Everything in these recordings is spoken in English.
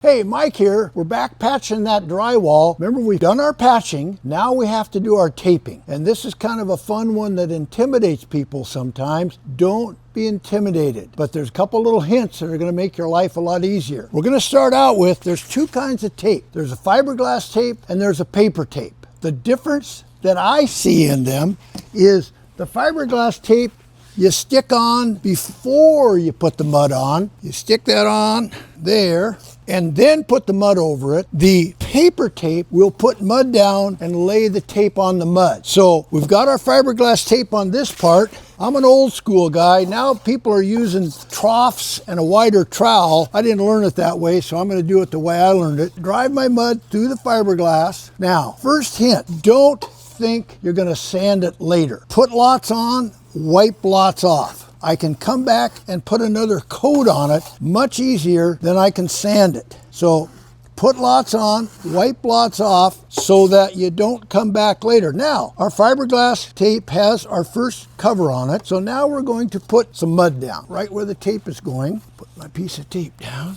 Hey, Mike here. We're back patching that drywall. Remember, we've done our patching. Now we have to do our taping. And this is kind of a fun one that intimidates people sometimes. Don't be intimidated. But there's a couple little hints that are going to make your life a lot easier. We're going to start out with, there's two kinds of tape. There's a fiberglass tape and there's a paper tape. The difference that I see in them is the fiberglass tape you stick on before you put the mud on. You stick that on there and then put the mud over it. The paper tape will put mud down and lay the tape on the mud. So we've got our fiberglass tape on this part. I'm an old school guy. Now people are using troughs and a wider trowel. I didn't learn it that way, so I'm going to do it the way I learned it. Drive my mud through the fiberglass. Now, first hint, don't think you're going to sand it later. Put lots on, wipe lots off. I can come back and put another coat on it much easier than I can sand it. So put lots on, wipe lots off so that you don't come back later. Now, our fiberglass tape has our first cover on it. So now we're going to put some mud down right where the tape is going. Put my piece of tape down.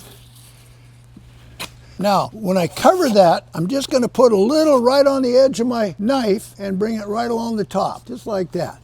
Now, when I cover that, I'm just going to put a little right on the edge of my knife and bring it right along the top, just like that.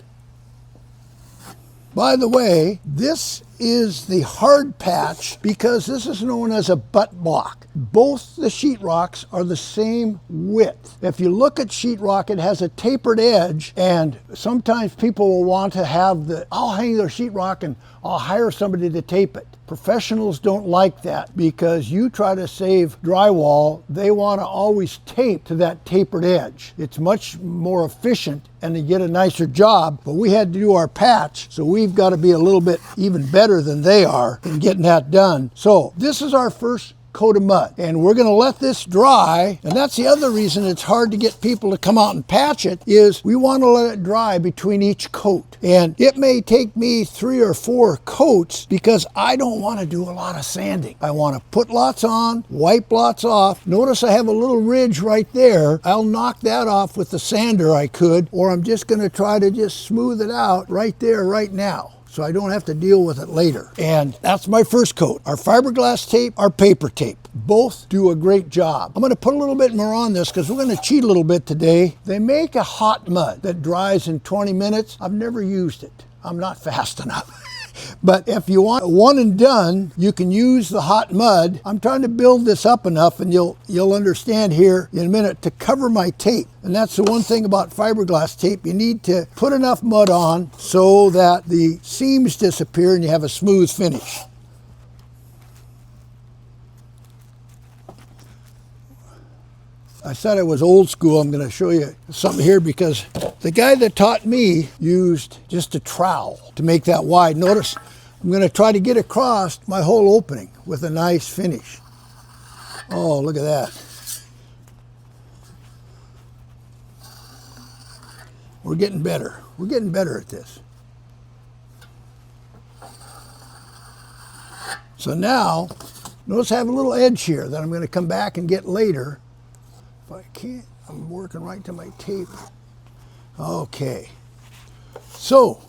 By the way, this is the hard patch because this is known as a butt block. Both the sheetrocks are the same width. If you look at sheetrock, it has a tapered edge, and sometimes people will want to have I'll hang their sheetrock and I'll hire somebody to tape it. Professionals don't like that because you try to save drywall, they want to always tape to that tapered edge. It's much more efficient and they get a nicer job, but we had to do our patch, so we've got to be a little bit even better than they are in getting that done. So this is our first coat of mud, and we're going to let this dry. And that's the other reason it's hard to get people to come out and patch it, is we want to let it dry between each coat. And it may take me 3 or 4 coats because I don't want to do a lot of sanding. I want to put lots on, wipe lots off. Notice I have a little ridge right there. I'll knock that off with the sander I could, or I'm just going to try to just smooth it out right there right now, so I don't have to deal with it later. And that's my first coat. Our fiberglass tape, our paper tape. Both do a great job. I'm going to put a little bit more on this because we're going to cheat a little bit today. They make a hot mud that dries in 20 minutes. I've never used it. I'm not fast enough. But if you want one and done, you can use the hot mud. I'm trying to build this up enough, and you'll understand here in a minute, to cover my tape. And that's the one thing about fiberglass tape. You need to put enough mud on so that the seams disappear and you have a smooth finish. I said I was old school. I'm going to show you something here because the guy that taught me used just a trowel to make that wide. Notice I'm going to try to get across my whole opening with a nice finish. Oh, look at that. We're getting better. We're getting better at this. So now, notice I have a little edge here that I'm going to come back and get later. If I can't, I'm working right to my tape. Okay. So,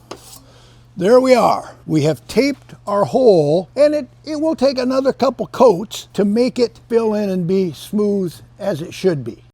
there we are. We have taped our hole, and it will take another couple coats to make it fill in and be smooth as it should be.